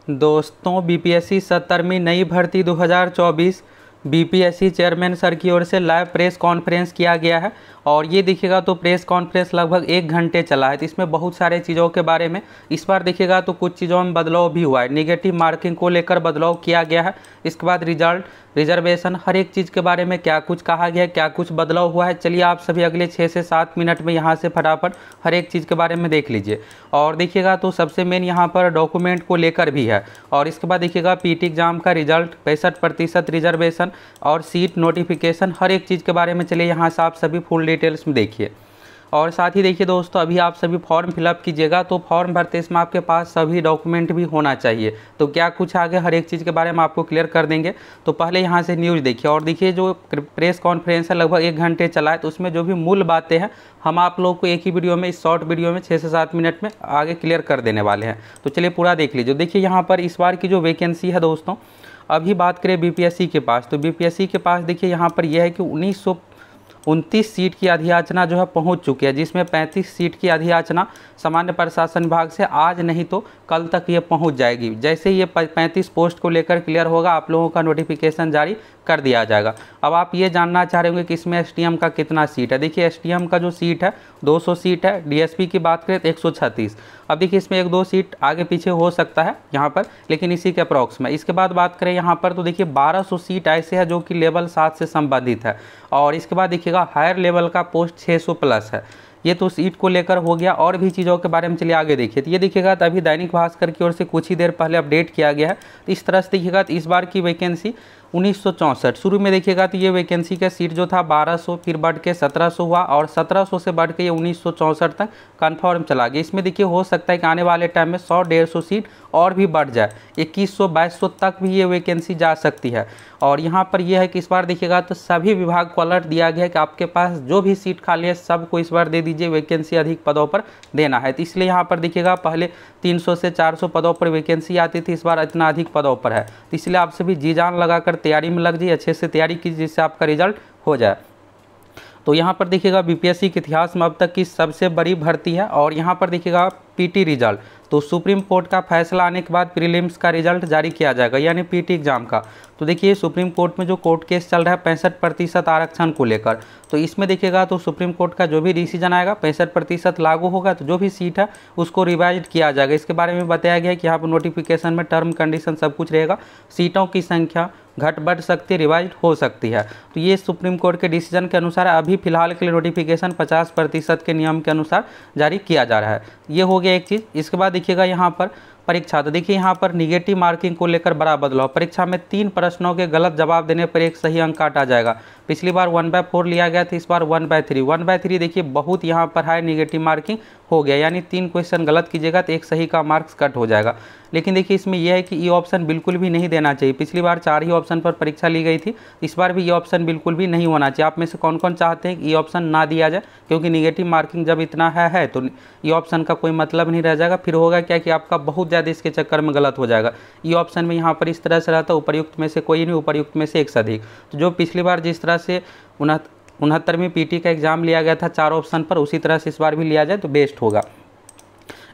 दोस्तों बीपीएससी 70वीं नई भर्ती 2024 बीपीएससी चेयरमैन सर की ओर से लाइव प्रेस कॉन्फ्रेंस किया गया है और ये देखिएगा तो प्रेस कॉन्फ्रेंस लगभग 1 घंटे चला है। तो इसमें बहुत सारे चीज़ों के बारे में इस बार देखिएगा तो कुछ चीज़ों में बदलाव भी हुआ है। नेगेटिव मार्किंग को लेकर बदलाव किया गया है। इसके बाद रिजल्ट, रिजर्वेशन, हर एक चीज़ के बारे में क्या कुछ कहा गया है, क्या कुछ बदलाव हुआ है। चलिए आप सभी अगले 6 से 7 मिनट में यहाँ से फटाफट हर एक चीज़ के बारे में देख लीजिए। और देखिएगा तो सबसे मेन यहाँ पर डॉक्यूमेंट को लेकर भी है। और इसके बाद देखिएगा पीटी एग्जाम का रिजल्ट, 65% रिजर्वेशन और सीट नोटिफिकेशन, हर एक चीज़ के बारे में चलिए यहाँ से आप सभी फुल डिटेल्स में देखिए। और साथ ही देखिए दोस्तों, अभी आप सभी फॉर्म फिलअप कीजिएगा तो फॉर्म भरते इसमें आपके पास सभी डॉक्यूमेंट भी होना चाहिए। तो क्या कुछ आगे हर एक चीज़ के बारे में आपको क्लियर कर देंगे। तो पहले यहाँ से न्यूज़ देखिए और देखिए जो प्रेस कॉन्फ्रेंस है लगभग 1 घंटे चला है। तो उसमें जो भी मूल बातें हैं हम आप लोग को एक ही वीडियो में, इस शॉर्ट वीडियो में 6 से 7 मिनट में आगे क्लियर कर देने वाले हैं। तो चलिए पूरा देख लीजिए। देखिए यहाँ पर इस बार की जो वैकेंसी है दोस्तों, अभी बात करें बीपीएससी के पास, तो बीपीएससी के पास देखिए यहाँ पर यह है कि 1929 सीट की अधियाचना जो है पहुंच चुकी है, जिसमें 35 सीट की अधियाचना सामान्य प्रशासन विभाग से आज नहीं तो कल तक ये पहुंच जाएगी। जैसे ये 35 पोस्ट को लेकर क्लियर होगा आप लोगों का नोटिफिकेशन जारी कर दिया जाएगा। अब आप ये जानना चाह रहे होंगे कि इसमें एसटीएम का कितना सीट है। देखिए एसटीएम का जो सीट है 200 सीट है, डीएसपी की बात करें तो 136। अब देखिए इसमें 1-2 सीट आगे पीछे हो सकता है यहाँ पर, लेकिन इसी के अप्रॉक्स में। इसके बाद बात करें यहाँ पर तो देखिए 1200 सीट ऐसे है जो कि लेवल 7 से संबंधित है। और इसके बाद देखिएगा हायर लेवल का पोस्ट 600 प्लस है। ये तो सीट को लेकर हो गया। और भी चीज़ों के बारे में चलिए आगे देखिए। तो ये देखिएगा तभी दैनिक भास्कर की ओर से कुछ ही देर पहले अपडेट किया गया है। तो इस तरह से देखिएगा तो इस बार की वैकेंसी 1964 शुरू में देखिएगा तो ये वैकेंसी का सीट जो था 1200, फिर बढ़ के 1700 हुआ और 1700 से बढ़ के ये 1964 तक कन्फर्म चला गया। इसमें देखिए हो सकता है कि आने वाले टाइम में 100-150 सीट और भी बढ़ जाए, 2100-2200 तक भी ये वैकेंसी जा सकती है। और यहाँ पर यह है कि इस बार देखिएगा तो सभी विभाग को अलर्ट दिया गया है कि आपके पास जो भी सीट खाली है सबको इस बार दे दीजिए, वैकेंसी अधिक पदों पर देना है। तो इसलिए यहाँ पर देखिएगा पहले 300 से 400 पदों पर वैकेंसी आती थी, इस बार इतना अधिक पदों पर है। तो इसलिए आप सभी जी जान लगाकर तैयारी में लग जाइए, अच्छे से तैयारी कीजिए जिससे आपका रिजल्ट हो जाए। तो यहाँ पर देखिएगा बीपीएससी के इतिहास में अब तक की सबसे बड़ी भर्ती है। और यहाँ पर देखिएगा पीटी रिजल्ट, तो सुप्रीम कोर्ट का फैसला आने के बाद प्रीलिम्स का रिजल्ट जारी किया जाएगा, यानी पीटी एग्जाम का। तो देखिए सुप्रीम कोर्ट में जो कोर्ट केस चल रहा है 65% आरक्षण को लेकर, तो इसमें देखिएगा तो सुप्रीम कोर्ट का जो भी डिसीजन आएगा 65% लागू होगा। तो जो भी सीट है उसको रिवाइज किया जाएगा। इसके बारे में बताया गया है कि यहाँ पर नोटिफिकेशन में टर्म कंडीशन सब कुछ रहेगा, सीटों की संख्या घट बढ़ सकती है, रिवाइज हो सकती है। तो ये सुप्रीम कोर्ट के डिसीजन के अनुसार अभी फिलहाल के लिए नोटिफिकेशन 50% के नियम के अनुसार जारी किया जा रहा है। ये हो गया एक चीज़। इसके बाद देखिएगा यहाँ पर परीक्षा, तो देखिए यहाँ पर निगेटिव मार्किंग को लेकर बड़ा बदलाव। परीक्षा में 3 प्रश्नों के गलत जवाब देने पर 1 सही अंक काटा जाएगा। पिछली बार 1/4 लिया गया था, इस बार 1/3। 1/3 देखिए बहुत यहाँ पर हाई निगेटिव मार्किंग हो गया, यानी 3 क्वेश्चन गलत कीजिएगा तो 1 सही का मार्क्स कट हो जाएगा। लेकिन देखिए इसमें यह है कि ये ऑप्शन बिल्कुल भी नहीं देना चाहिए। पिछली बार 4 ही ऑप्शन पर परीक्षा ली गई थी, इस बार भी ये ऑप्शन बिल्कुल भी नहीं होना चाहिए। आप में से कौन कौन चाहते हैं कि ये ऑप्शन ना दिया जाए, क्योंकि निगेटिव मार्किंग जब इतना है तो ये ऑप्शन का कोई मतलब नहीं रह जाएगा। फिर होगा क्या कि आपका बहुत ज़्यादा इसके चक्कर में गलत हो जाएगा। ये ऑप्शन में यहाँ पर इस तरह से रहता है उपर्युक्त में से कोई नहीं, उपर्युक्त में से 1 से अधिक। तो जो पिछली बार जिस तरह से 69वीं पीटी का एग्जाम लिया गया था 4 ऑप्शन पर, उसी तरह से इस बार भी लिया जाए तो बेस्ट होगा।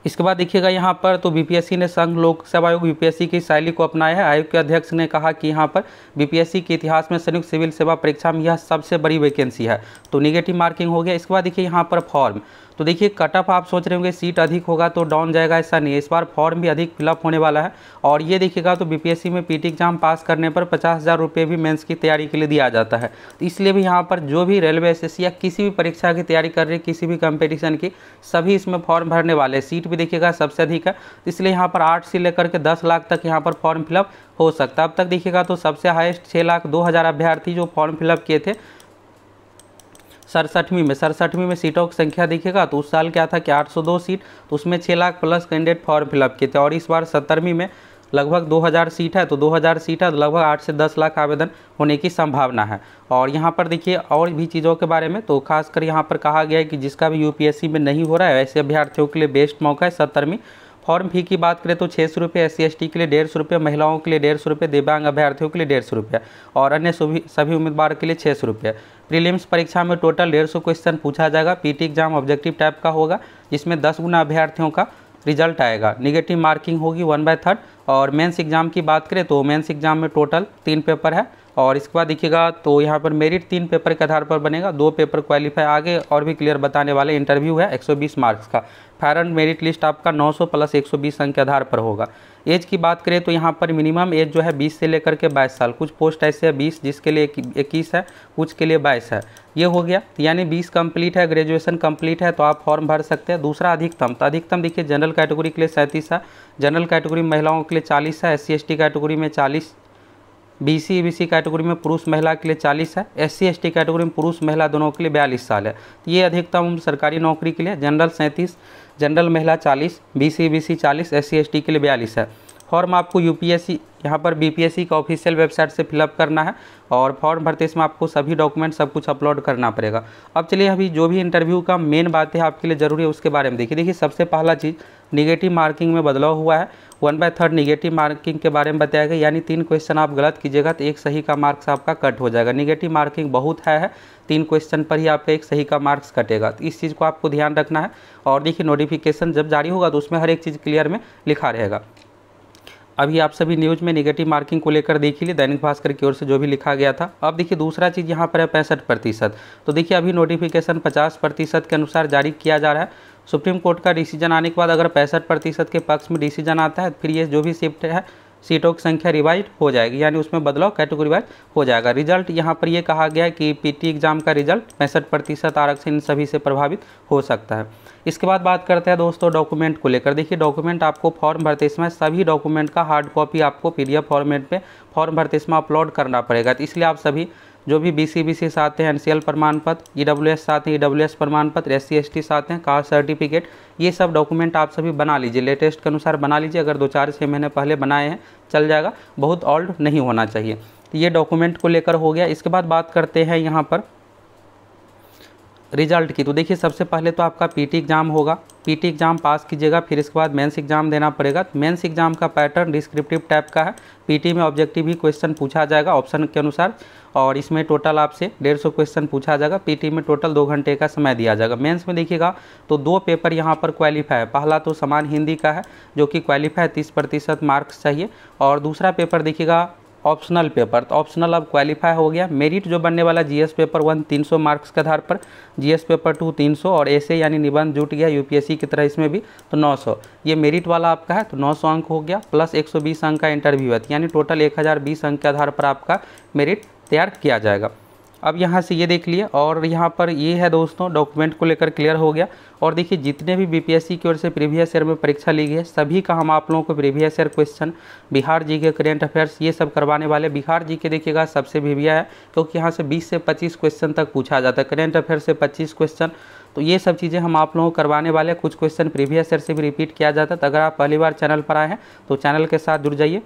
इसके बाद देखिएगा यहाँ पर तो बीपीएससी ने संघ लोक सेवा आयोग बीपीएससी की शैली को अपनाया है। आयोग के अध्यक्ष ने कहा कि यहाँ पर बीपीएससी के इतिहास में संयुक्त सिविल सेवा परीक्षा में यह सबसे बड़ी वैकेंसी है। तो निगेटिव मार्किंग हो गया। इसके बाद देखिए यहाँ पर फॉर्म, तो देखिए कट ऑफ आप सोच रहे होंगे सीट अधिक होगा तो डाउन जाएगा, ऐसा नहीं है। इस बार फॉर्म भी अधिक फिलअप होने वाला है। और ये देखिएगा तो बीपीएससी में पीटी एग्जाम पास करने पर 50,000 रुपये भी मेंस की तैयारी के लिए दिया जाता है। तो इसलिए भी यहाँ पर जो भी रेलवे एसएससी या किसी भी परीक्षा की तैयारी कर रहे हैं, किसी भी कंपटीशन की, सभी इसमें फॉर्म भरने वाले। सीट भी देखिएगा सबसे अधिक है, इसलिए यहाँ पर 8 से लेकर के 10 लाख तक यहाँ पर फॉर्म फिलअप हो सकता है। अब तक देखिएगा तो सबसे हाईएस्ट 6,02,000 अभ्यर्थी जो फॉर्म फिलअप किए थे 67वीं में सीटों की संख्या देखिएगा तो उस साल क्या था कि 802 सीट, तो उसमें 6 lakh plus candidate form fill up किए थे। और इस बार 70वीं में लगभग 2000 सीट है, तो 2000 सीट है तो लगभग 8 से 10 लाख आवेदन होने की संभावना है। और यहाँ पर देखिए और भी चीज़ों के बारे में, तो खासकर यहाँ पर कहा गया है कि जिसका भी यूपीएससी में नहीं हो रहा है ऐसे अभ्यर्थियों के लिए बेस्ट मौका है 70वीं। फॉर्म फी की बात करें तो 600 रुपये, SC/ST के लिए 150 रुपये, महिलाओं के लिए 150 रुपये, दिव्यांग अभ्यर्थियों के लिए 150 रुपये और अन्य सभी उम्मीदवार के लिए 600 रुपये। प्रीलिम्स परीक्षा में टोटल 150 क्वेश्चन पूछा जाएगा। पीटी एग्जाम ऑब्जेक्टिव टाइप का होगा, जिसमें 10 गुना अभ्यर्थियों का रिजल्ट आएगा। निगेटिव मार्किंग होगी 1/3। और मेंस एग्ज़ाम की बात करें तो मेंस एग्ज़ाम में टोटल 3 पेपर है। और इसके बाद देखिएगा तो यहाँ पर मेरिट 3 पेपर के आधार पर बनेगा, 2 पेपर क्वालिफाई। आगे और भी क्लियर बताने वाले। इंटरव्यू है 120 मार्क्स का। फायर एंड मेरिट लिस्ट आपका 900 प्लस 120 अंक के आधार पर होगा। एज की बात करें तो यहाँ पर मिनिमम एज जो है 20 से लेकर के 22 साल। कुछ पोस्ट ऐसे है 20 जिसके लिए 21 है, कुछ के लिए 22 है। ये हो गया, यानी 20 कंप्लीट है, ग्रेजुएशन कंप्लीट है तो आप फॉर्म भर सकते हैं। दूसरा अधिकतम, तो अधिकतम देखिए जनरल कैटेगरी के लिए 37 है, जनरल कैटेगरी महिलाओं के लिए 40 है, SC ST कैटेगरी में 40, BC EBC कैटेगरी में पुरुष महिला के लिए 40 है, SC ST कैटेगरी में पुरुष महिला दोनों के लिए 42 साल है। तो ये अधिकतम उम्र सरकारी नौकरी के लिए। जनरल 37, जनरल महिला 40, BC EBC 40, SC ST के लिए 42 है। फॉर्म आपको UPSC यहाँ पर BPSC का ऑफिशियल वेबसाइट से फिलअप करना है और फॉर्म भरते इसमें आपको सभी डॉक्यूमेंट सब कुछ अपलोड करना पड़ेगा। अब चलिए अभी जो भी इंटरव्यू का मेन बात है आपके लिए ज़रूरी है उसके बारे में देखिए। सबसे पहला चीज़ निगेटिव मार्किंग में बदलाव हुआ है। 1/3 निगेटिव मार्किंग के बारे में बताया गया, यानी 3 क्वेश्चन आप गलत कीजिएगा तो 1 सही का मार्क्स आपका कट हो जाएगा। निगेटिव मार्किंग बहुत है 3 क्वेश्चन पर ही आपका 1 सही का मार्क्स कटेगा, तो इस चीज़ को आपको ध्यान रखना है। और देखिए नोटिफिकेशन जब जारी होगा तो उसमें हर एक चीज़ क्लियर में लिखा रहेगा। अभी आप सभी न्यूज़ में निगेटिव मार्किंग को लेकर देख लीजिए, दैनिक भास्कर की ओर से जो भी लिखा गया था। अब देखिए दूसरा चीज़ यहाँ पर है 65%। तो देखिए अभी नोटिफिकेशन 50% के अनुसार जारी किया जा रहा है। सुप्रीम कोर्ट का डिसीजन आने के बाद अगर 65% के पक्ष में डिसीजन आता है फिर ये जो भी शिफ्ट है सीटों की संख्या रिवाइज हो जाएगी, यानी उसमें बदलाव कैटेगरी वाइज हो जाएगा। रिजल्ट यहाँ पर ये कहा गया है कि PT एग्जाम का रिजल्ट 65% आरक्षण इन सभी से प्रभावित हो सकता है। इसके बाद बात करते हैं दोस्तों डॉक्यूमेंट को लेकर। देखिए डॉक्यूमेंट आपको फॉर्म भरते समय सभी डॉक्यूमेंट का हार्ड कॉपी आपको PDF फॉर्मेट पे फॉर्म भरते समय अपलोड करना पड़ेगा। तो इसलिए आप सभी जो भी BC EBC साथ हैं, NCL प्रमाण पत्र, EWS साथ हैं, EWS प्रमाण पत्र, SC ST साथ हैं, कास्ट सर्टिफिकेट, ये सब डॉक्यूमेंट आप सभी बना लीजिए। लेटेस्ट के अनुसार बना लीजिए। अगर 2-4-6 महीने पहले बनाए हैं चल जाएगा, बहुत ओल्ड नहीं होना चाहिए। तो ये डॉक्यूमेंट को लेकर हो गया। इसके बाद बात करते हैं यहाँ पर रिजल्ट की। तो देखिए सबसे पहले तो आपका PT एग्ज़ाम होगा। PT एग्ज़ाम पास कीजिएगा, फिर इसके बाद मेंस एग्ज़ाम देना पड़ेगा। मेंस एग्ज़ाम का पैटर्न डिस्क्रिप्टिव टाइप का है। PT में ऑब्जेक्टिव ही क्वेश्चन पूछा जाएगा ऑप्शन के अनुसार, और इसमें टोटल आपसे 150 क्वेश्चन पूछा जाएगा। PT में टोटल 2 घंटे का समय दिया जाएगा। मेंस में देखिएगा तो 2 पेपर यहाँ पर क्वालिफाई है। पहला तो समान हिंदी का है जो कि क्वालिफाई 30% मार्क्स चाहिए, और दूसरा पेपर देखिएगा ऑप्शनल पेपर। तो ऑप्शनल अब क्वालिफाई हो गया। मेरिट जो बनने वाला GS पेपर 1 300 मार्क्स के आधार पर, GS पेपर 2 300, और ऐसे यानी निबंध जुट गया UPSC की तरह इसमें भी तो 900। ये मेरिट वाला आपका है तो 900 अंक हो गया, प्लस 120 अंक का इंटरव्यू है, यानी टोटल 1020 अंक के आधार पर आपका मेरिट तैयार किया जाएगा। अब यहाँ से ये देख लिए, और यहाँ पर ये है दोस्तों डॉक्यूमेंट को लेकर क्लियर हो गया। और देखिए जितने भी BPSC की ओर से प्रीवियस ईयर में परीक्षा ली गई है सभी का हम आप लोगों को previous year question, Bihar GK, current affairs ये सब करवाने वाले। बिहार GK देखिएगा सबसे भिविया है क्योंकि यहाँ से 20 से 25 क्वेश्चन तक पूछा जाता है, करेंट अफेयर्स से 25 क्वेश्चन। तो ये सब चीज़ें हम आप लोगों को करवाने वाले। कुछ क्वेश्चन प्रीवियस ईयर से भी रिपीट किया जाता है। तो अगर आप पहली बार चैनल पर आए हैं तो चैनल के साथ जुड़ जाइए।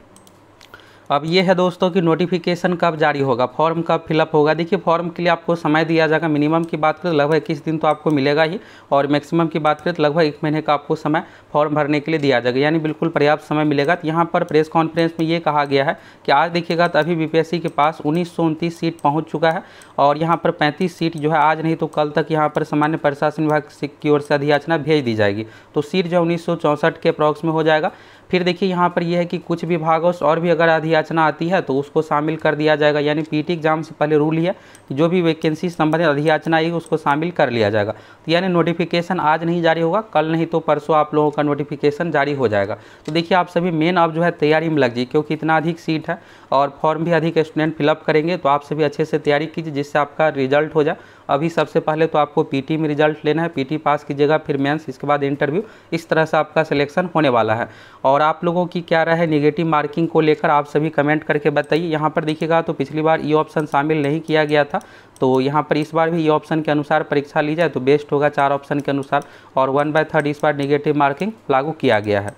अब ये है दोस्तों कि नोटिफिकेशन कब जारी होगा, फॉर्म कब फिलअप होगा। देखिए फॉर्म के लिए आपको समय दिया जाएगा। मिनिमम की बात करें तो लगभग 21 दिन तो आपको मिलेगा ही, और मैक्सिमम की बात करें तो लगभग 1 महीने का आपको समय फॉर्म भरने के लिए दिया जाएगा, यानी बिल्कुल पर्याप्त समय मिलेगा। तो यहाँ पर प्रेस कॉन्फ्रेंस में ये कहा गया है कि आज देखिएगा तो अभी BPSC के पास 1929 सीट पहुँच चुका है, और यहाँ पर 35 सीट जो है आज नहीं तो कल तक यहाँ पर सामान्य प्रशासन विभाग की ओर से अधियाचना भेज दी जाएगी। तो सीट जो 1964 के अप्रॉक्स में हो जाएगा। फिर देखिए यहाँ पर यह है कि कुछ विभागों से और भी अगर अधियाचना आती है तो उसको शामिल कर दिया जाएगा, यानी PT एग्जाम से पहले रूल ही है कि जो भी वैकेंसी संबंधित अधियाचना आएगी उसको शामिल कर लिया जाएगा। तो यानी नोटिफिकेशन आज नहीं जारी होगा, कल नहीं तो परसों आप लोगों का नोटिफिकेशन जारी हो जाएगा। तो देखिए आप सभी मेन अब जो है तैयारी में लग जाइए, क्योंकि इतना अधिक सीट है और फॉर्म भी अधिक स्टूडेंट फिलअप करेंगे। तो आप सभी अच्छे से तैयारी कीजिए जिससे आपका रिजल्ट हो जाए। अभी सबसे पहले तो आपको PT में रिजल्ट लेना है, PT पास कीजिएगा, फिर मेंस, इसके बाद इंटरव्यू। इस तरह से आपका सिलेक्शन होने वाला है। और आप लोगों की क्या राय है निगेटिव मार्किंग को लेकर, आप सभी कमेंट करके बताइए। यहाँ पर देखिएगा तो पिछली बार ये ऑप्शन शामिल नहीं किया गया था, तो यहाँ पर इस बार भी ये ऑप्शन के अनुसार परीक्षा ली जाए तो बेस्ट होगा 4 ऑप्शन के अनुसार, और 1/3 इस बार निगेटिव मार्किंग लागू किया गया है।